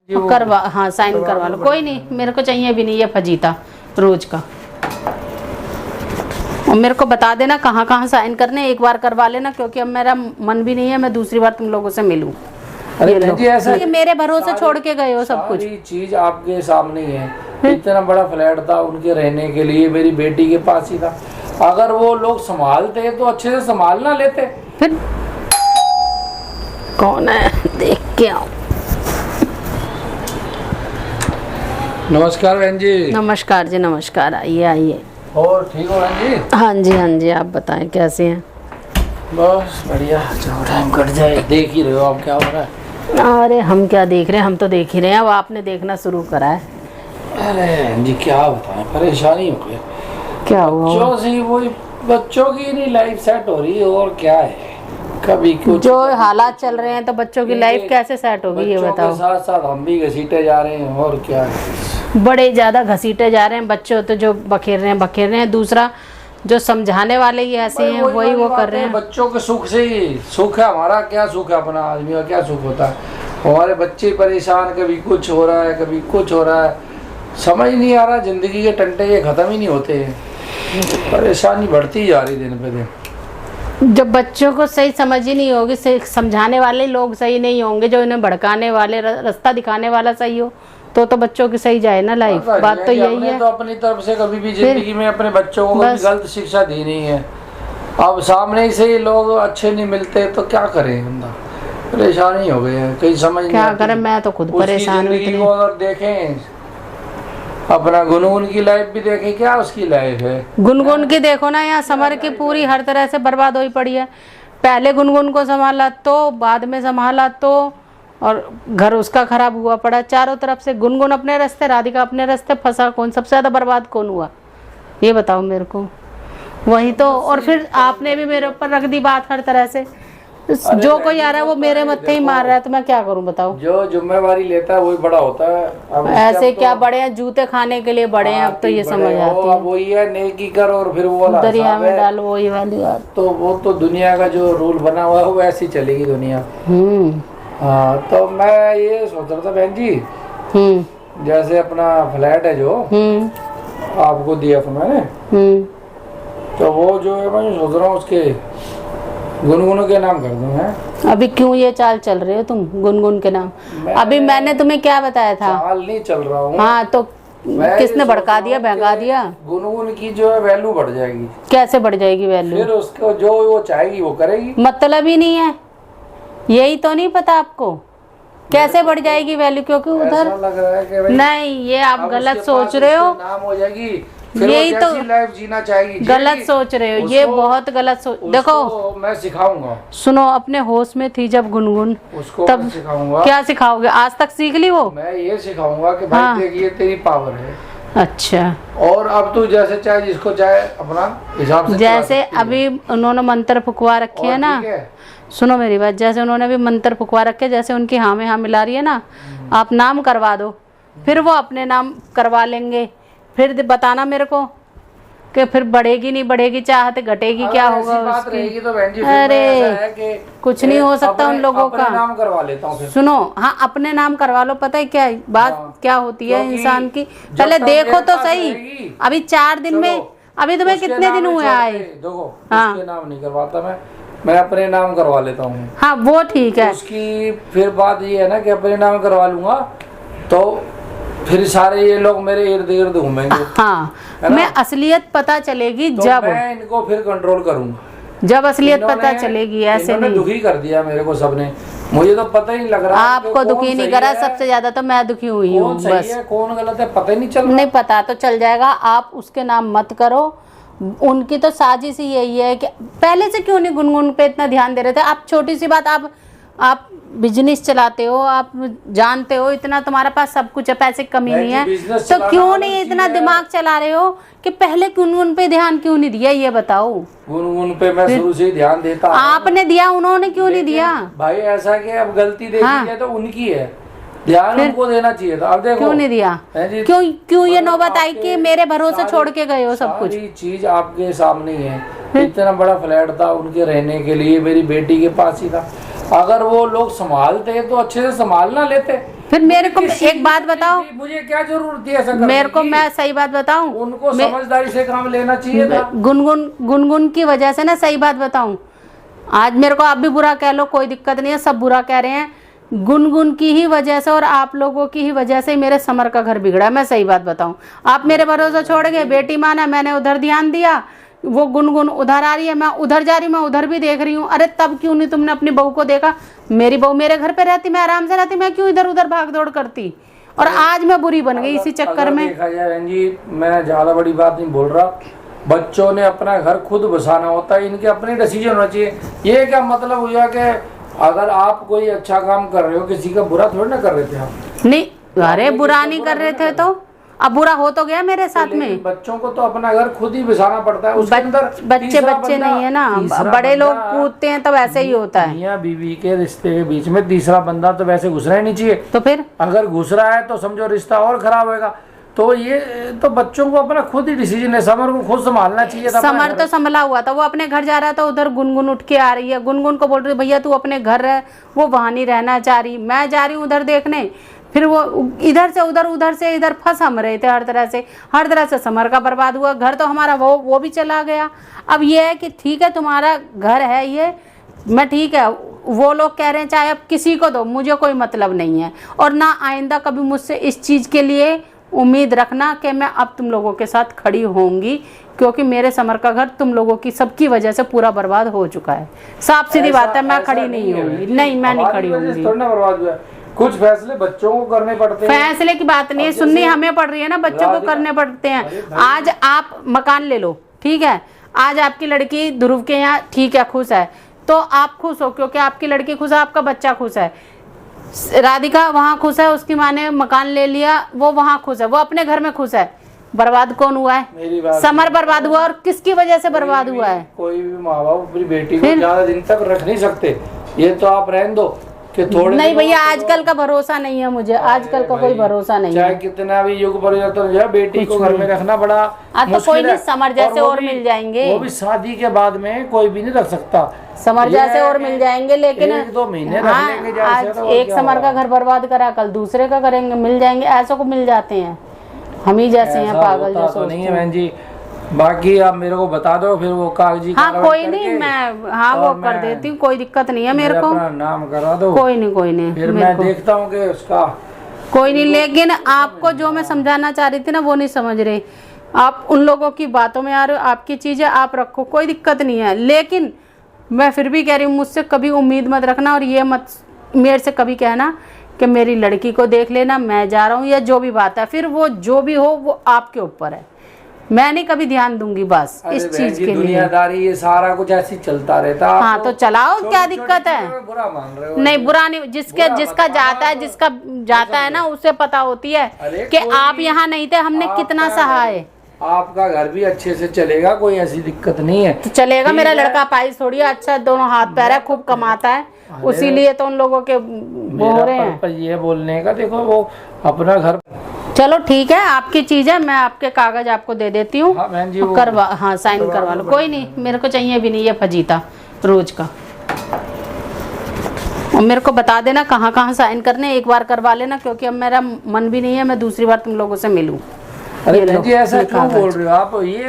करवा, हाँ साइन करवा लो। कोई नहीं, मेरे को चाहिए भी नहीं ये फजीता रोज का। और मेरे को बता देना कहाँ कहाँ साइन करने, एक बार करवा लेना, क्योंकि अब मेरा मन भी नहीं है मैं दूसरी बार तुम लोगों से मिलूं। अरे बहन जी ऐसा ये मेरे भरोसे छोड़ के गए हो सब कुछ। सारी चीज आपके सामने ही है। इतना बड़ा फ्लैट था उनके रहने के लिए, मेरी बेटी के पास ही था। अगर वो लोग संभालते तो अच्छे से संभाल ना लेते। फिर कौन है देख के आओ। नमस्कार बहन जी। नमस्कार जी, नमस्कार। आइए आइए। और ठीक हो बहन जी? हाँ जी हाँ जी, आप बताएं कैसे हैं? बस बढ़िया, जो टाइम कट जाए। देख ही रहे हो आप क्या हो रहा है। अरे हम क्या देख रहे हैं, हम तो देख ही रहे हैं। अब आपने देखना शुरू करा है। अरे बहन जी क्या बताएं, परेशानी हो गई। क्या हुआ? बच्चों से वही, बच्चों की नहीं लाइफ सेट हो रही है और क्या है। कभी कुछ जो हालात चल रहे हैं तो बच्चों की लाइफ कैसे सेट होगी ये बताओ। साथ साथ हम भी घसीटे जा रहे हैं और क्या है। बड़े ज्यादा घसीटे जा रहे हैं बच्चे, तो जो बखेर रहे हैं। दूसरा जो समझाने वाले ही ऐसे हैं वही वो कर रहे हैं। बच्चों के सुख से ही सुख है हमारा। क्या सुख है अपना आदमी का, क्या सुख होता है। हमारे बच्चे परेशान, कभी कुछ हो रहा है कभी कुछ हो रहा है, समझ नहीं आ रहा। जिंदगी के टंटे ये खत्म ही नहीं होते हैं। परेशानी बढ़ती जा रही दिन पे दिन। जब बच्चों को सही समझ ही नहीं होगी, समझाने वाले लोग सही नहीं होंगे, जो इन्हें भड़काने वाले, रास्ता दिखाने वाला सही हो तो बच्चों की सही जाए ना लाइफ। बात तो यही है। तो अपनी तरफ से कभी भी जिंदगी में अपने बच्चों को कभी गलत शिक्षा दी नहीं है। अब सामने से ही लोग अच्छे नहीं मिलते तो क्या करें बंदा। परेशानी हो गई है, कहीं समझ नहीं क्या करें। मैं तो खुद परेशान हूँ। अगर देखें अपना गुनगुन की लाइफ भी देखें, क्या उसकी लाइफ है। गुनगुन की देखो ना, यहाँ समर की पूरी हर तरह से बर्बाद हुई पड़ी है। पहले गुनगुन को संभाला तो, बाद में संभाला तो, और घर उसका खराब हुआ पड़ा चारों तरफ से। गुनगुन अपने रास्ते, राधिका अपने रास्ते, फंसा कौन? सबसे ज्यादा बर्बाद कौन हुआ ये बताओ मेरे को। वही तो। और फिर आपने भी मेरे ऊपर रख दी बात हर तरह से। जो कोई आ रहा है वो मेरे मत्थे ही मार रहा है, तो मैं क्या करूं बताओ। जो जिम्मेवारी लेता है वही बड़ा होता है। अब ऐसे क्या बड़े हैं, जूते खाने के लिए बड़े हैं। अब तो ये समझ आती है। वही है, नेकी कर और फिर वो दरिया में डाल, वही वाली बात। तो वो तो दुनिया का जो रूल बना हुआ है वो ऐसी चलेगी दुनिया। हाँ, तो मैं ये सोच रहा था बहन जी, जैसे अपना फ्लैट है जो आपको दिया था मैंने, तो वो जो है मैं सोच रहा हूँ उसके गुनगुन के नाम कर दूं है। अभी क्यों ये चाल चल रहे हो तुम गुनगुन के नाम? अभी मैंने तुम्हें क्या बताया था? चाल नहीं चल रहा हूँ। हाँ तो किसने भड़का दिया, बहका दिया? गुनगुन की जो है वैल्यू बढ़ जाएगी। कैसे बढ़ जाएगी वैल्यू? फिर उसको जो वो चाहेगी वो करेगी। मतलब ही नहीं है, यही तो नहीं पता आपको कैसे बढ़ जाएगी वैल्यू? क्योंकि उधर लग रहा है कि नहीं, ये आप गलत सोच रहे हो। नाम हो जाएगी, यही तो लाइफ जीना चाहेगी। गलत सोच रहे हो, ये बहुत गलत सोच। देखो मैं सिखाऊंगा। सुनो, अपने होश में थी जब गुनगुन, उसको तब सिखाऊंगा। क्या सिखाओगे? आज तक सीख ली वो? मैं ये सिखाऊंगा कि भाई हाँ। देखिए तेरी पावर है। अच्छा, और अब तू जैसे चाहे जिसको चाहे अपना हिसाब से जैसे अभी उन्होंने मंत्र फुकवा रखे है ना। सुनो मेरी बात, जैसे उन्होंने अभी मंत्र फुकवा रखे, जैसे उनकी हाँ में हाँ मिला रही है ना, आप नाम करवा दो, फिर वो अपने नाम करवा लेंगे। फिर बताना मेरे को कि फिर बढ़ेगी नहीं बढ़ेगी चाहते, घटेगी क्या होगा उसकी। तो बहन जी अरे कुछ नहीं हो सकता उन लोगों का। नाम करवा लेता हूँ। सुनो, हाँ अपने नाम करवा लो। पता है क्या बात क्या होती है इंसान की? पहले देखो तो सही। अभी 4 दिन में, अभी तुम्हें कितने दिन हुए आए? देखो, उसके नाम नहीं करवाता मैं अपने नाम करवा लेता हूँ। हाँ वो ठीक है। उसकी फिर बात ये है ना कि अपने नाम करवा लूंगा तो फिर सारे ये लोग मेरे इर्द गिर्द घूमेंगे। हाँ, मैं असलियत पता चलेगी तो जब मैं इनको फिर कंट्रोल करूंगा। जब असलियत पता चलेगी। ऐसे नहीं। दुखी कर दिया मेरे को सबने, मुझे तो पता ही नहीं लग रहा। आपको दुखी नहीं करा, सबसे ज्यादा तो मैं दुखी हुई हूँ। बस कौन गलत है पता ही नहीं चल रहा। नहीं पता तो चल जाएगा। आप उसके नाम मत करो। उनकी तो साजिश ही यही है कि पहले से क्यों नहीं गुनगुन पे इतना ध्यान दे रहे थे? आप छोटी सी बात, आप बिजनेस चलाते हो, आप जानते हो इतना, तुम्हारे पास सब कुछ है, पैसे की कमी नहीं है, तो क्यों नहीं इतना दिमाग चला रहे हो कि पहले गुनगुन पे ध्यान क्यों नहीं दिया ये बताओ। गुनगुन पे मैं शुरू से ध्यान देता। आपने दिया, उन्होंने क्यों नहीं दिया? भाई ऐसा कि अब गलती देखी है तो उनकी है, ध्यान उनको देना चाहिए था। अब देखो क्यों नहीं दिया? क्यों ये नौबत आई कि मेरे भरोसे छोड़ के गए हो सब कुछ? सारी चीज आपके सामने ही है। इतना बड़ा फ्लैट था उनके रहने के लिए, मेरी बेटी के पास ही था। अगर वो लोग संभालते तो अच्छे से संभाल ना लेते। फिर मेरे को एक बात बताओ, मुझे क्या जरूरत है ऐसा करने मेरे को की? मैं सही बात बताऊं, उनको समझदारी से काम लेना चाहिए था। गुनगुन की वजह से ना, सही बात बताऊं, आज मेरे को आप भी बुरा कह लो, कोई दिक्कत नहीं है, सब बुरा कह रहे हैं, गुनगुन की ही वजह से और आप लोगों की ही वजह से मेरे समर का घर बिगड़ा। मैं सही बात बताऊं, आप मेरे भरोसा छोड़ गए, बेटी माना, मैंने उधर ध्यान दिया, वो गुनगुन उधर आ रही है, मैं उधर जा रही हूँ, मैं उधर भी देख रही हूँ। अरे तब क्यों नहीं तुमने अपनी बहू को देखा? मेरी बहू मेरे घर पे रहती, मैं आराम से रहती, मैं क्यों इधर उधर भाग दौड़ करती? और आज मैं बुरी बन गई इसी चक्कर में। देखा जाए बहन जी, मैं ज्यादा बड़ी बात नहीं बोल रहा, बच्चों ने अपना घर खुद बसाना होता है, इनके अपने डिसीजन होना चाहिए। ये क्या मतलब हुआ कि अगर आप कोई अच्छा काम कर रहे हो, किसी का बुरा थोड़ी ना कर रहे थे आप? नहीं, अरे बुरा नहीं कर रहे थे, तो अब बुरा हो तो गया मेरे साथ में। बच्चों को तो अपना घर खुद ही बसाना पड़ता है, उसके अंदर बच्चे नहीं है ना, बड़े लोग कूदते हैं तब ऐसे ही होता है। मियां बीवी के रिश्ते के बीच में तीसरा बंदा तो वैसे घुसना ही नहीं चाहिए। तो फिर अगर घुस रहा है तो समझो रिश्ता और खराब होगा। तो ये तो बच्चों को अपना खुद ही डिसीजन है, समर को खुद संभालना चाहिए था। समर तो संभला हुआ था, वो अपने घर जा रहा था, उधर गुनगुन उठ के आ रही है, गुनगुन को बोल रही है भैया तू अपने घर रह, वो वहां नहीं रहना चाह रही, मैं जा रही हूँ उधर देखने। फिर वो इधर से उधर से इधर फंस हम रहे थे, हर तरह से समर का बर्बाद हुआ। घर तो हमारा वो भी चला गया। अब ये है कि ठीक है तुम्हारा घर है ये, मैं ठीक है, वो लोग कह रहे हैं चाहे अब किसी को दो, मुझे कोई मतलब नहीं है। और ना आइंदा कभी मुझसे इस चीज़ के लिए उम्मीद रखना कि मैं अब तुम लोगों के साथ खड़ी होंगी, क्योंकि मेरे समर का घर तुम लोगों की सबकी वजह से पूरा बर्बाद हो चुका है। साफ सीधी बात है, मैं खड़ी नहीं होंगी। नहीं, मैं नहीं खड़ी होंगी। बर्बाद हुआ, कुछ फैसले बच्चों को करने पड़ते हैं। फैसले की बात नहीं है, सुननी हमें पड़ रही है ना, बच्चों को करने पड़ते हैं। आज आप मकान ले लो, ठीक है, आज आपकी लड़की ध्रुव के यहाँ ठीक है खुश है, तो आप खुश हो क्योंकि आपकी लड़की खुश है, आपका बच्चा खुश है। राधिका वहाँ खुश है, उसकी माँ ने मकान ले लिया, वो वहाँ खुश है, वो अपने घर में खुश है। बर्बाद कौन हुआ है? समर बर्बाद हुआ। और किसकी वजह से बर्बाद हुआ है? कोई भी माँ बाप अपनी बेटी को ज्यादा दिन तक रख नहीं सकते। ये तो आप रहने दो कि थोड़े नहीं भैया, आजकल का भरोसा नहीं है मुझे, आजकल का कोई भरोसा नहीं है। चाहे कितना भी युग परिवर्तन हो जाए, बेटी को घर में रखना बड़ा तो कोई नहीं, समर जैसे और मिल जाएंगे, वो भी शादी के बाद में कोई भी नहीं रख सकता। समर जैसे और मिल जाएंगे, लेकिन 1-2 महीने हाँ, आज एक समर का घर बर्बाद करा, कल दूसरे का करेंगे, मिल जाएंगे, ऐसों को मिल जाते हैं। हम ही जैसे हैं पागल जो सोचते हैं। नहीं है बहन जी, बाकी आप मेरे को बता दो, फिर वो कागजी हाँ कोई नहीं, मैं हाँ वो कर देती हूँ, कोई दिक्कत नहीं है मेरे को। नाम करा दो, कोई नहीं फिर मैं देखता हूँ कि उसका कोई नहीं। लेकिन आपको जो मैं समझाना चाह रही थी ना, वो नहीं समझ रहे आप, उन लोगों की बातों में आ रहे हो। आपकी चीजें आप रखो, कोई दिक्कत नहीं है, लेकिन मैं फिर भी कह रही हूँ मुझसे कभी उम्मीद मत रखना, और ये मत मेरे से कभी कहना कि मेरी लड़की को देख लेना, मैं जा रहा हूँ, या जो भी बात है, फिर वो जो भी हो वो आपके ऊपर है, मैं नहीं कभी ध्यान दूंगी बस इस चीज के लिए। दुनियादारी ये सारा कुछ ऐसे ही चलता रहता। हाँ तो चलाओ, क्या दिक्कत है? बुरा मान रहे हो? नहीं बुरा नहीं, जिसका जाता है ना उसे पता होती है कि आप यहाँ नहीं थे, हमने कितना सहा है। आपका घर भी अच्छे से चलेगा, कोई ऐसी दिक्कत नहीं है। तो चलेगा, मेरा लड़का पाइस थोड़ी अच्छा, दोनों हाथ पैर है, खूब कमाता है, उसीलिए तो उन लोगों के वो हो रहे हैं। ये बोलने का देखो, वो अपना घर। चलो ठीक है, आपकी चीज है, मैं आपके कागज आपको दे देती हूँ, हाँ साइन करवा लो। कोई नहीं, मेरे को चाहिए भी नहीं ये फजीता रोज का। और मेरे को बता देना कहाँ कहाँ साइन करने, एक बार करवा लेना, क्योंकि अब मेरा मन भी नहीं है मैं दूसरी बार तुम लोगों से मिलूं। अरे जी ऐसा क्यों बोल रहे हो आप? ये